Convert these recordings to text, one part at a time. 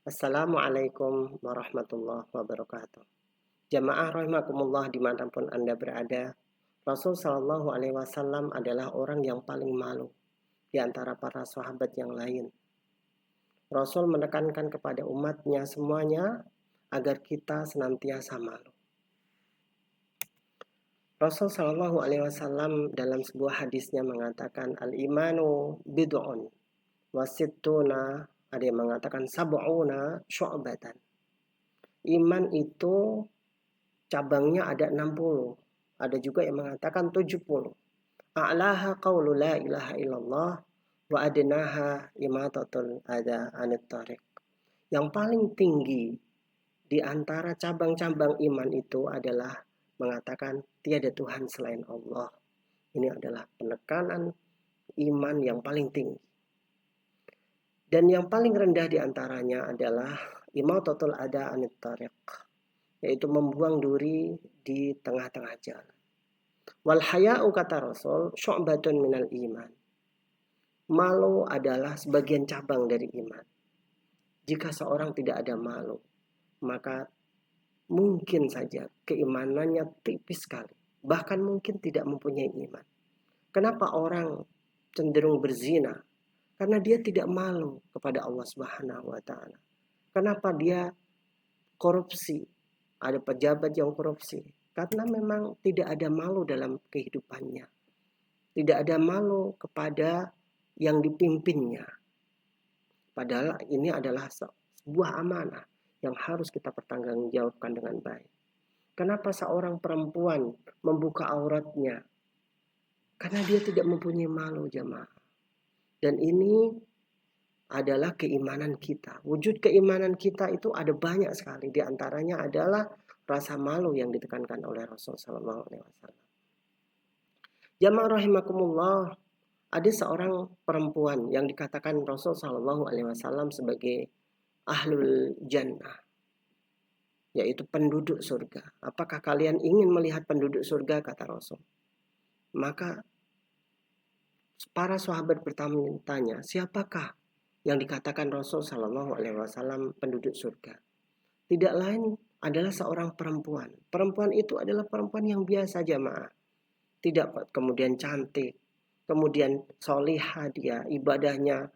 Assalamualaikum warahmatullahi wabarakatuh. Jamaah rahimakumullah dimanapun Anda berada. Rasul Shallallahu Alaihi Wasallam adalah orang yang paling malu di antara para sahabat yang lain. Rasul menekankan kepada umatnya semuanya agar kita senantiasa malu. Rasul Shallallahu Alaihi Wasallam dalam sebuah hadisnya mengatakan al-imanu bid'un wasittuna, ada yang mengatakan sab'una syu'batan. Iman itu cabangnya ada 60. Ada juga yang mengatakan 70. A'laha qawlu la ilaha illallah wa adnaha imatatul adha anit tariq. Yang paling tinggi di antara cabang-cabang iman itu adalah mengatakan tiada Tuhan selain Allah. Ini adalah penekanan iman yang paling tinggi. Dan yang paling rendah di antaranya adalah imatatul adha anit tariq, yaitu membuang duri di tengah-tengah jalan. Wal haya'u, kata Rasul, syu'batun minal iman. Malu adalah sebagian cabang dari iman. Jika seorang tidak ada malu, maka mungkin saja keimanannya tipis sekali. Bahkan mungkin tidak mempunyai iman. Kenapa orang cenderung berzina? Karena dia tidak malu kepada Allah Subhanahu wa taala. Kenapa dia korupsi? Ada pejabat yang korupsi karena memang tidak ada malu dalam kehidupannya. Tidak ada malu kepada yang dipimpinnya. Padahal ini adalah sebuah amanah yang harus kita pertanggungjawabkan dengan baik. Kenapa seorang perempuan membuka auratnya? Karena dia tidak mempunyai malu, jamaah. Dan ini adalah keimanan kita. Wujud keimanan kita itu ada banyak sekali. Di antaranya adalah rasa malu yang ditekankan oleh Rasul Sallallahu Alaihi Wasallam. Jamaah rahimakumullah, ada seorang perempuan yang dikatakan Rasul Sallallahu Alaihi Wasallam sebagai ahlul jannah, yaitu penduduk surga. Apakah kalian ingin melihat penduduk surga, kata Rasul? Maka para sahabat bertanya, siapakah yang dikatakan Rasul Sallallahu Alaihi Wasallam penduduk surga? Tidak lain adalah seorang perempuan. Perempuan itu adalah perempuan yang biasa, jamaah. Tidak kemudian cantik, kemudian solihah dia, ibadahnya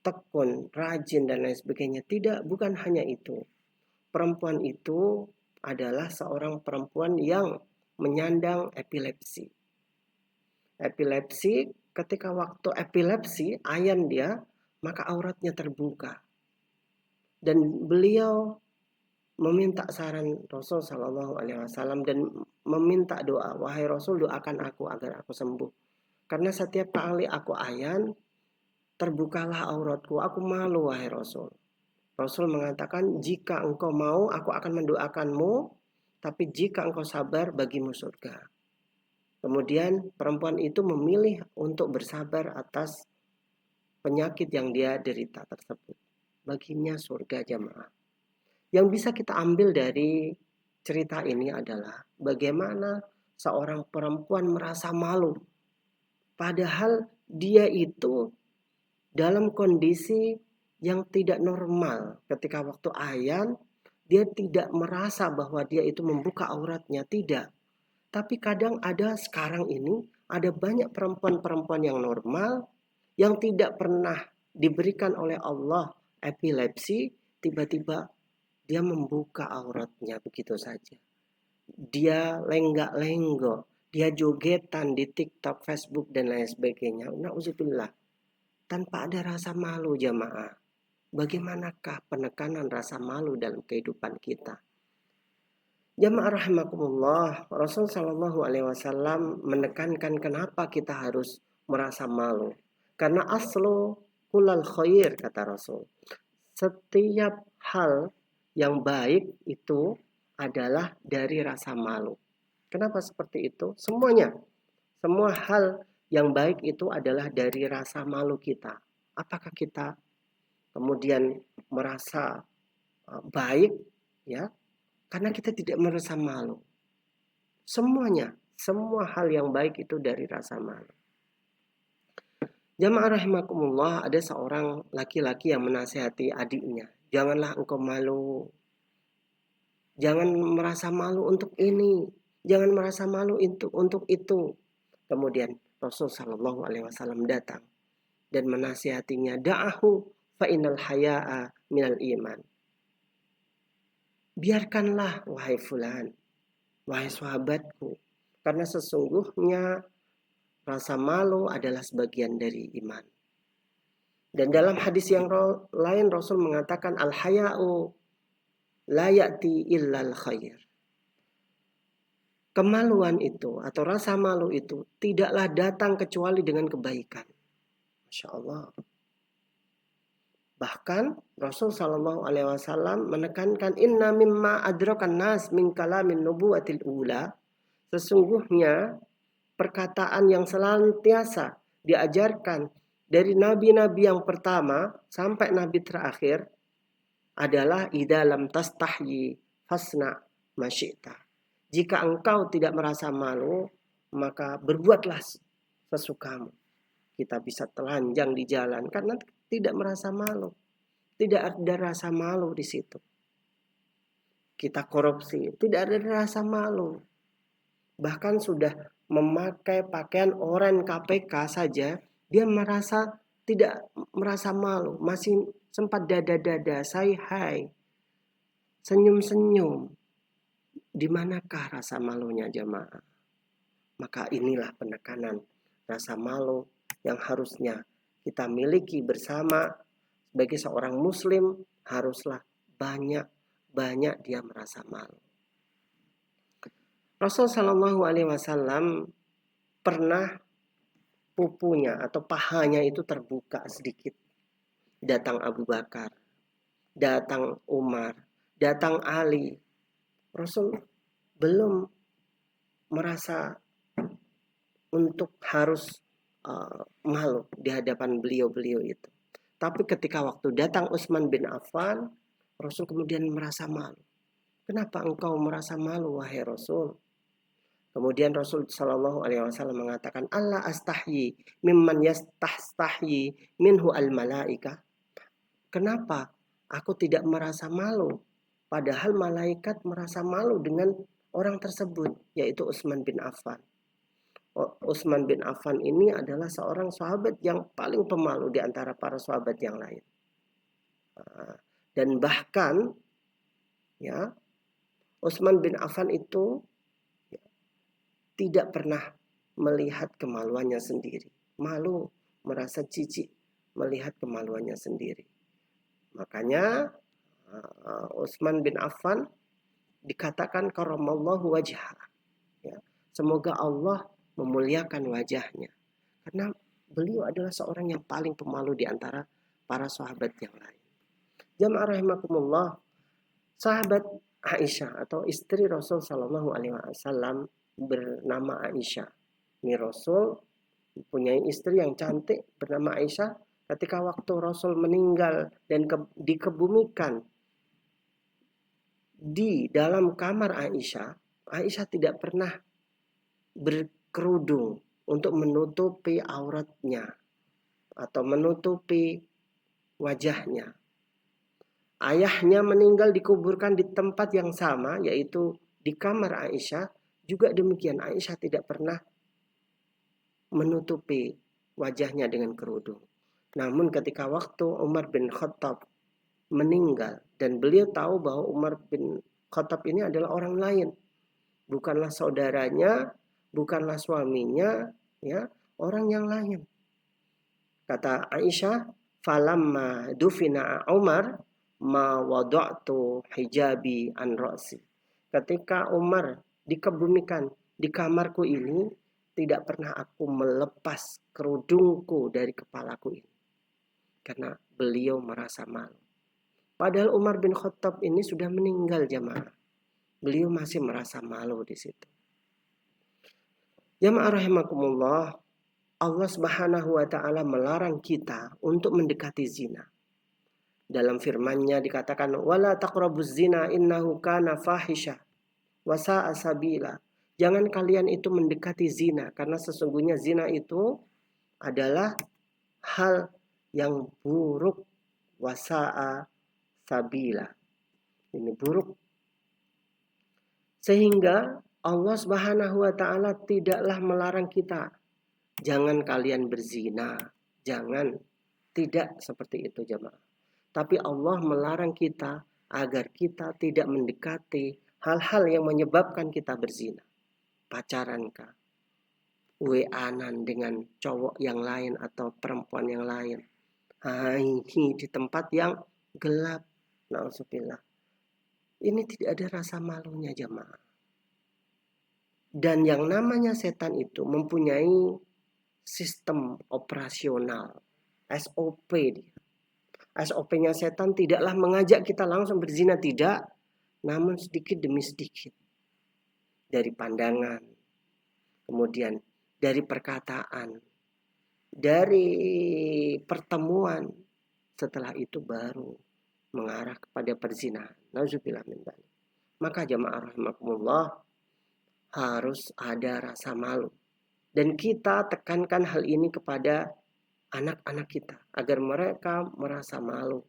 tekun, rajin dan lain sebagainya. Tidak, bukan hanya itu. Perempuan itu adalah seorang perempuan yang menyandang epilepsi. Epilepsi, ketika waktu epilepsi, ayan dia, maka auratnya terbuka. Dan beliau meminta saran Rasul Shallallahu Alaihi Wasallam dan meminta doa, wahai Rasul, doakan aku agar aku sembuh. Karena setiap kali aku ayan, terbukalah auratku. Aku malu, wahai Rasul. Rasul mengatakan, jika engkau mau, aku akan mendoakanmu. Tapi jika engkau sabar, bagimu surga. Kemudian perempuan itu memilih untuk bersabar atas penyakit yang dia derita tersebut. Baginya surga, jamaah. Yang bisa kita ambil dari cerita ini adalah bagaimana seorang perempuan merasa malu. Padahal dia itu dalam kondisi yang tidak normal. Ketika waktu ayan, dia tidak merasa bahwa dia itu membuka auratnya. Tidak. Tapi kadang ada sekarang ini, ada banyak perempuan-perempuan yang normal, yang tidak pernah diberikan oleh Allah epilepsi, tiba-tiba dia membuka auratnya begitu saja. Dia lenggak-lenggok, dia jogetan di TikTok, Facebook, dan lain sebagainya. Na'udzubillah. Tanpa ada rasa malu, jamaah. Bagaimanakah penekanan rasa malu dalam kehidupan kita? Jamaah rahimakumullah, Rasul Shallallahu Alaihi Wasallam menekankan kenapa kita harus merasa malu. Karena aslu kulal khair, kata Rasul. Setiap hal yang baik itu adalah dari rasa malu. Kenapa seperti itu? Semuanya, semua hal yang baik itu adalah dari rasa malu kita. Apakah kita kemudian merasa baik, ya? Karena kita tidak merasa malu. Semuanya, semua hal yang baik itu dari rasa malu. Jamaah rahimakumullah, ada seorang laki-laki yang menasihati adiknya. Janganlah engkau malu. Jangan merasa malu untuk ini. Jangan merasa malu untuk itu. Kemudian Rasul Shallallahu Alaihi Wasallam datang dan menasihatinya, da'ahu fa innal haya'a minal iman. Biarkanlah wahai fulan, wahai sahabatku, karena sesungguhnya rasa malu adalah sebagian dari iman. Dan dalam hadis yang lain Rasul mengatakan al-haya'u la ya'ti illal khair. Kemaluan itu atau rasa malu itu tidaklah datang kecuali dengan kebaikan. Masya Allah. Bahkan Rasul Shallallahu Alaihi Wasallam menekankan inna mimma adrakan nas min kalamin nubuwatil ula. Sesungguhnya perkataan yang senantiasa diajarkan dari nabi-nabi yang pertama sampai nabi terakhir adalah idza lam tastahyi fasna masyita. Jika engkau tidak merasa malu, maka berbuatlah sesukamu. Kita bisa telanjang di jalan karena tidak merasa malu. Tidak ada rasa malu di situ. Kita korupsi, tidak ada rasa malu. Bahkan sudah memakai pakaian oranye KPK saja, dia merasa tidak merasa malu. Masih sempat dada-dada, say hi, senyum-senyum. Di manakah rasa malunya jemaah? Maka inilah penekanan rasa malu yang harusnya kita miliki bersama sebagai seorang muslim. Haruslah banyak dia merasa malu. Rasul Shallallahu Alaihi Wasallam pernah pupunya atau pahanya itu terbuka sedikit. Datang Abu Bakar, datang Umar, datang Ali. Rasul belum merasa untuk harus malu di hadapan beliau-beliau itu. Tapi ketika waktu datang Utsman bin Affan, Rasul kemudian merasa malu. Kenapa engkau merasa malu wahai Rasul? Kemudian Rasul Shallallahu Alaihi Wasallam mengatakan, Allah astahyi mimman yastahyi minhu al malaika. Kenapa aku tidak merasa malu? Padahal malaikat merasa malu dengan orang tersebut, yaitu Utsman bin Affan. Utsman bin Affan ini adalah seorang sahabat yang paling pemalu di antara para sahabat yang lain. Dan bahkan ya, Utsman bin Affan itu tidak pernah melihat kemaluannya sendiri. Malu, merasa jijik melihat kemaluannya sendiri. Makanya Utsman bin Affan dikatakan karamallahu wajhah. Ya, semoga Allah memuliakan wajahnya. Karena beliau adalah seorang yang paling pemalu di antara para sahabat yang lain. Jamaah rahimakumullah, sahabat Aisyah atau istri Rasul Shallallahu Alaihi Wasallam bernama Aisyah. Ini Rasul mempunyai istri yang cantik bernama Aisyah. Ketika waktu Rasul meninggal dan dikebumikan di dalam kamar Aisyah, Aisyah tidak pernah berkerudung untuk menutupi auratnya atau menutupi wajahnya. Ayahnya meninggal dikuburkan di tempat yang sama, yaitu di kamar Aisyah. Juga demikian, Aisyah tidak pernah menutupi wajahnya dengan kerudung. Namun ketika waktu Umar bin Khattab meninggal dan beliau tahu bahwa Umar bin Khattab ini adalah orang lain, bukanlah saudaranya, bukanlah suaminya, ya, orang yang lain. Kata Aisyah, falamma dufina Umar ma wada'tu hijabi an ra'si. Ketika Umar dikebumikan di kamarku ini, tidak pernah aku melepas kerudungku dari kepalaku ini. Karena beliau merasa malu. Padahal Umar bin Khattab ini sudah meninggal jamaah. Beliau masih merasa malu di situ. Jamaah rahimakumullah, Allah Subhanahu wa taala melarang kita untuk mendekati zina. Dalam firman-Nya dikatakan wala taqrabuz zina innahu kana fahisyah wa sa'a sabila. Jangan kalian itu mendekati zina karena sesungguhnya zina itu adalah hal yang buruk, wa sa'a sabila. Ini buruk. Sehingga Allah Subhanahu wa taala tidaklah melarang kita, jangan kalian berzina, jangan, tidak seperti itu jemaah. Tapi Allah melarang kita agar kita tidak mendekati hal-hal yang menyebabkan kita berzina. Pacaran kah? WA-an dengan cowok yang lain atau perempuan yang lain. Di tempat yang gelap. Na'udzubillah. Ini tidak ada rasa malunya jemaah. Dan yang namanya setan itu mempunyai sistem operasional. SOP dia. SOP-nya setan tidaklah mengajak kita langsung berzina, tidak. Namun sedikit demi sedikit. Dari pandangan. Kemudian dari perkataan. Dari pertemuan. Setelah itu baru mengarah kepada perzinahan. Nauzubillah min dzalik. Maka jamaah rahimakumullah, harus ada rasa malu. Dan kita tekankan hal ini kepada anak-anak kita agar mereka merasa malu.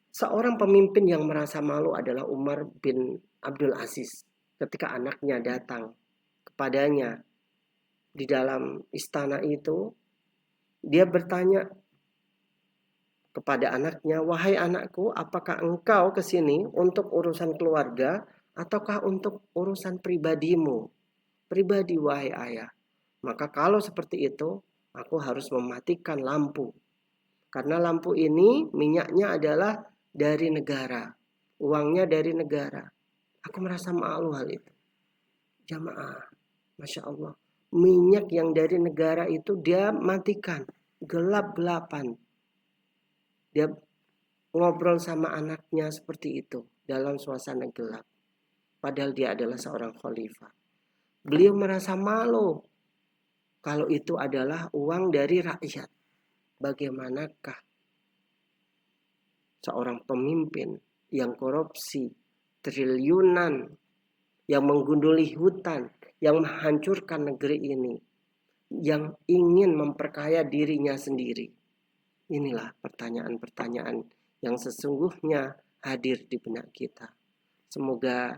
Seorang pemimpin yang merasa malu adalah Umar bin Abdul Aziz. Ketika anaknya datang kepadanya di dalam istana itu, dia bertanya kepada anaknya, "Wahai anakku, apakah engkau ke sini untuk urusan keluarga ataukah untuk urusan pribadimu?" "Pribadi, wahai ayah." "Maka kalau seperti itu, aku harus mematikan lampu. Karena lampu ini minyaknya adalah dari negara. Uangnya dari negara. Aku merasa malu hal itu." Jamaah, Masya Allah. Minyak yang dari negara itu dia matikan. Gelap-gelapan. Dia ngobrol sama anaknya seperti itu dalam suasana gelap. Padahal dia adalah seorang khalifah. Beliau merasa malu kalau itu adalah uang dari rakyat. Bagaimanakah seorang pemimpin yang korupsi triliunan, yang menggunduli hutan, yang menghancurkan negeri ini, yang ingin memperkaya dirinya sendiri. Inilah pertanyaan-pertanyaan yang sesungguhnya hadir di benak kita. Semoga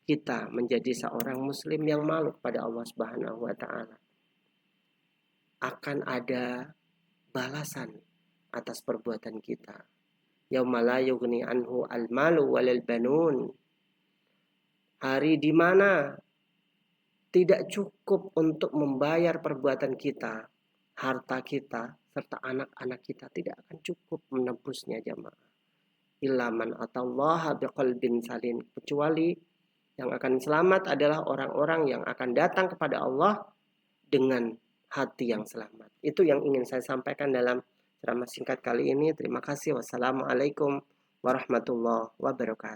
kita menjadi seorang muslim yang malu pada Allah Subhanahu wa taala. Akan ada balasan atas perbuatan kita. Yauma la yughni anhu al-malu walal banun. Hari di mana tidak cukup untuk membayar perbuatan kita, harta kita, serta anak-anak kita tidak akan cukup menebusnya jamaah. Illa man atallaha biqalbin salim. Kecuali yang akan selamat adalah orang-orang yang akan datang kepada Allah dengan hati yang selamat. Itu yang ingin saya sampaikan dalam ceramah singkat kali ini. Terima kasih. Wassalamualaikum warahmatullahi wabarakatuh.